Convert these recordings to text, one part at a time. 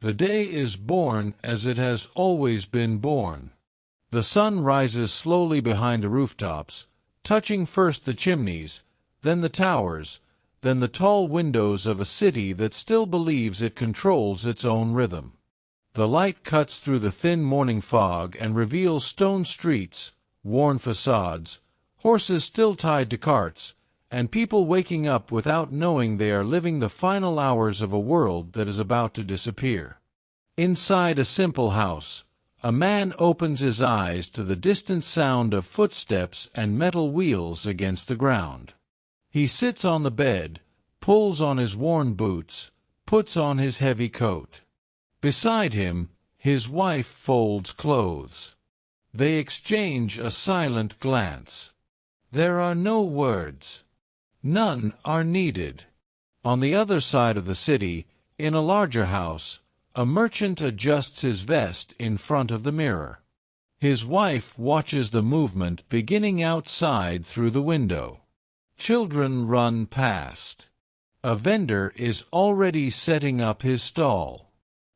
The day is born as it has always been born. The sun rises slowly behind the rooftops, touching first the chimneys, then the towers, then the tall windows of a city that still believes it controls its own rhythm. The light cuts through the thin morning fog and reveals stone streets, worn facades, horses still tied to carts, and people waking up without knowing they are living the final hours of a world that is about to disappear. Inside a simple house, a man opens his eyes to the distant sound of footsteps and metal wheels against the ground. He sits on the bed, pulls on his worn boots, puts on his heavy coat. Beside him, his wife folds clothes. They exchange a silent glance. There are no words. None are needed. On the other side of the city, in a larger house, a merchant adjusts his vest in front of the mirror. His wife watches the movement beginning outside through the window. Children run past. A vendor is already setting up his stall.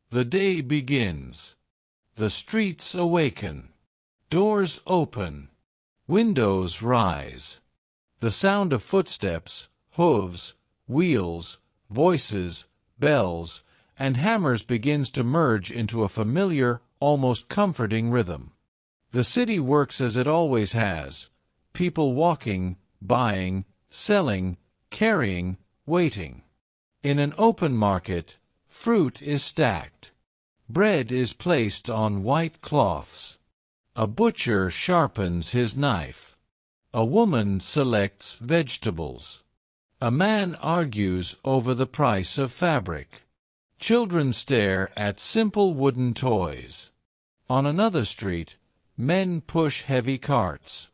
The day begins. The streets awaken. Doors open. Windows rise. The sound of footsteps, hooves, wheels, voices, bells, and hammers begins to merge into a familiar, almost comforting rhythm. The city works as it always has, people walking, buying, selling, carrying, waiting. In an open market, fruit is stacked. Bread is placed on white cloths. A butcher sharpens his knife. A woman selects vegetables. A man argues over the price of fabric. Children stare at simple wooden toys. On another street, men push heavy carts.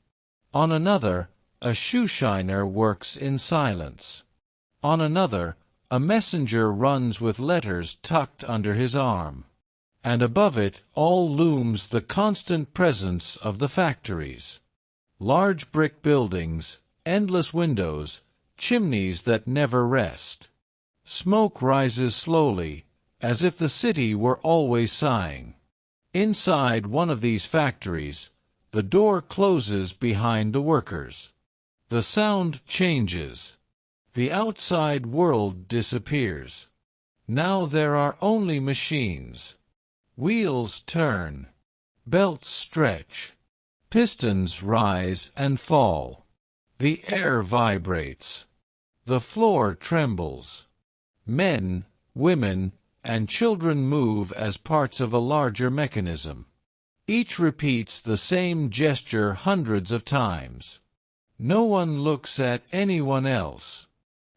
On another, a shoeshiner works in silence. On another, a messenger runs with letters tucked under his arm. And above it all looms the constant presence of the factories. Large brick buildings, endless windows, chimneys that never rest. Smoke rises slowly, as if the city were always sighing. Inside one of these factories, the door closes behind the workers. The sound changes. The outside world disappears. Now there are only machines. Wheels turn. Belts stretch. Pistons rise and fall. The air vibrates. The floor trembles. Men, women, and children move as parts of a larger mechanism. Each repeats the same gesture hundreds of times. No one looks at anyone else.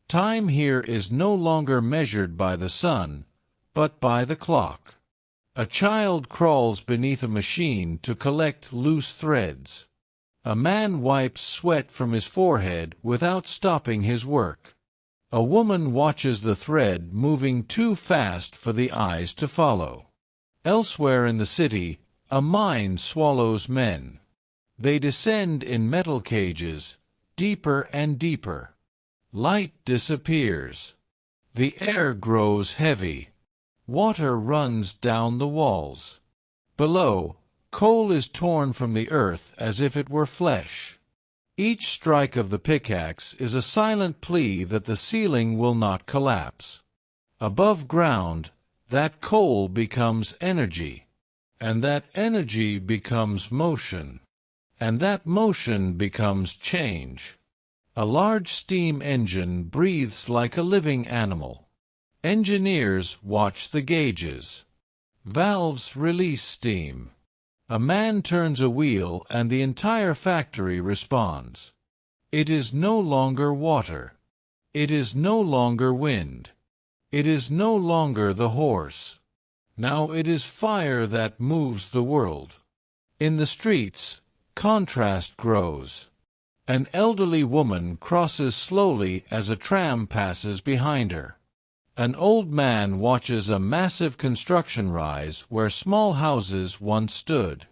Time here is no longer measured by the sun, but by the clock. A child crawls beneath a machine to collect loose threads. A man wipes sweat from his forehead without stopping his work. A woman watches the thread moving too fast for the eyes to follow. Elsewhere in the city, a mine swallows men. They descend in metal cages, deeper and deeper. Light disappears. The air grows heavy. Water runs down the walls. Below, coal is torn from the earth as if it were flesh. Each strike of the pickaxe is a silent plea that the ceiling will not collapse. Above ground, that coal becomes energy, and that energy becomes motion, and that motion becomes change. A large steam engine breathes like a living animal. Engineers watch the gauges. Valves release steam. A man turns a wheel and the entire factory responds. It is no longer water. It is no longer wind. It is no longer the horse. Now it is fire that moves the world. In the streets, contrast grows. An elderly woman crosses slowly as a tram passes behind her. An old man watches a massive construction rise where small houses once stood.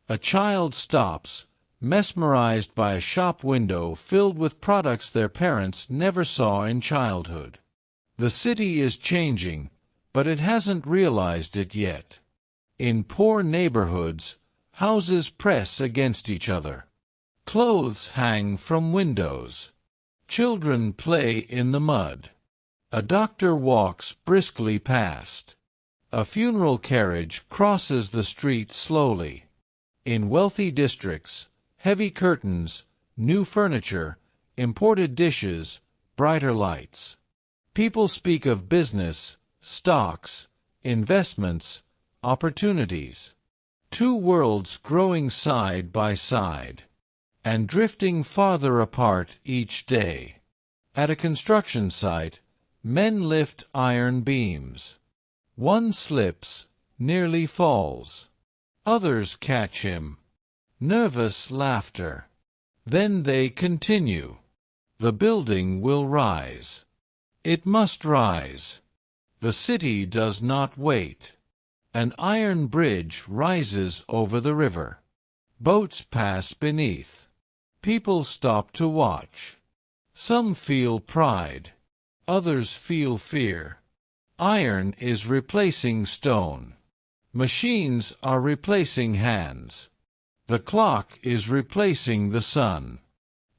A child stops, mesmerized by a shop window filled with products their parents never saw in childhood. The city is changing, but it hasn't realized it yet. In poor neighborhoods, houses press against each other. Clothes hang from windows. Children play in the mud. A doctor walks briskly past. A funeral carriage crosses the street slowly. In wealthy districts, heavy curtains, new furniture, imported dishes, brighter lights. People speak of business, stocks, investments, opportunities. Two worlds growing side by side, and drifting farther apart each day. At a construction site, men lift iron beams. One slips, nearly falls. Others catch him. Nervous laughter. Then they continue. The building will rise. It must rise. The city does not wait. An iron bridge rises over the river. Boats pass beneath. People stop to watch. Some feel pride. Others feel fear. Iron is replacing stone. Machines are replacing hands. The clock is replacing the sun.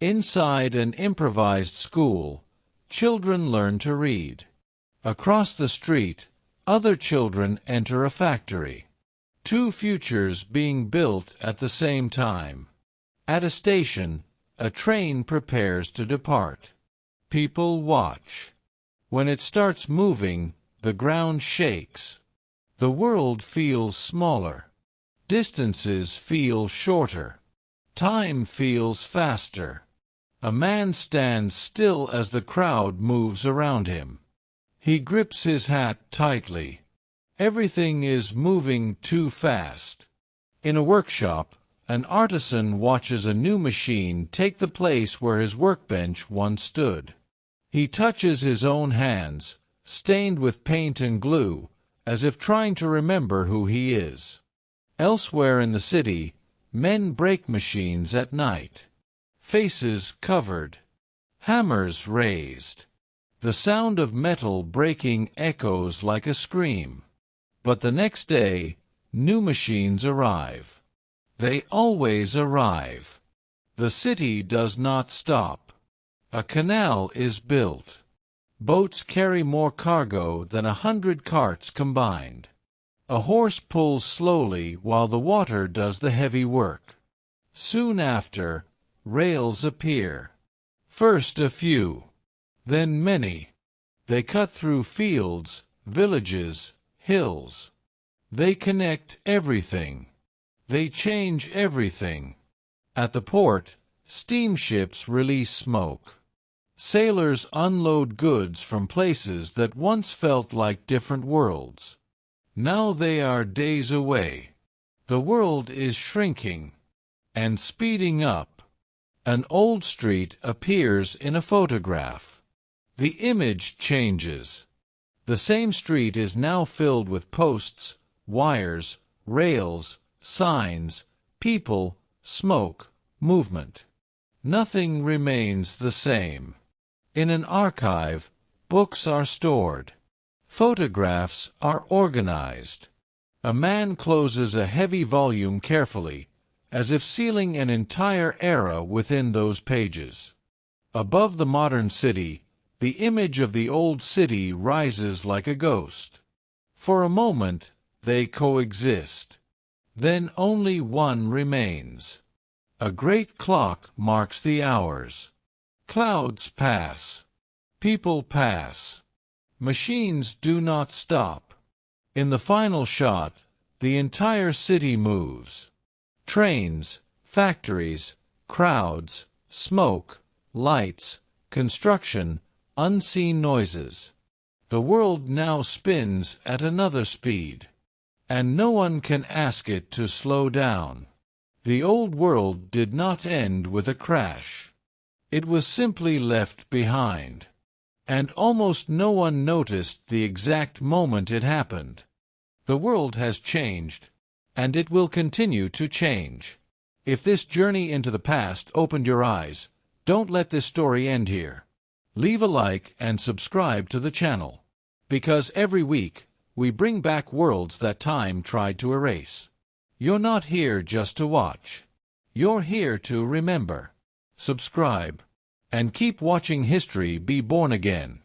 Inside an improvised school, children learn to read. Across the street, other children enter a factory. Two futures being built at the same time. At a station, a train prepares to depart. People watch. When it starts moving, the ground shakes. The world feels smaller. Distances feel shorter. Time feels faster. A man stands still as the crowd moves around him. He grips his hat tightly. Everything is moving too fast. In a workshop, an artisan watches a new machine take the place where his workbench once stood. He touches his own hands, stained with paint and glue, as if trying to remember who he is. Elsewhere in the city, men break machines at night. Faces covered. Hammers raised. The sound of metal breaking echoes like a scream. But the next day, new machines arrive. They always arrive. The city does not stop. A canal is built. Boats carry more cargo than 100 carts combined. A horse pulls slowly while the water does the heavy work. Soon after, rails appear. First a few, then many. They cut through fields, villages, hills. They connect everything. They change everything. At the port, steamships release smoke. Sailors unload goods from places that once felt like different worlds. Now they are days away. The world is shrinking and speeding up. An old street appears in a photograph. The image changes. The same street is now filled with posts, wires, rails, signs, people, smoke, movement. Nothing remains the same. In an archive, books are stored. Photographs are organized. A man closes a heavy volume carefully, as if sealing an entire era within those pages. Above the modern city, the image of the old city rises like a ghost. For a moment, they coexist. Then only one remains. A great clock marks the hours. Clouds pass. People pass. Machines do not stop. In the final shot, the entire city moves. Trains, factories, crowds, smoke, lights, construction, unseen noises. The world now spins at another speed, and no one can ask it to slow down. The old world did not end with a crash. It was simply left behind, and almost no one noticed the exact moment it happened. The world has changed, and it will continue to change. If this journey into the past opened your eyes, don't let this story end here. Leave a like and subscribe to the channel, because every week We bring back worlds that time tried to erase. You're not here just to watch. You're here to remember. Subscribe. And keep watching history be born again.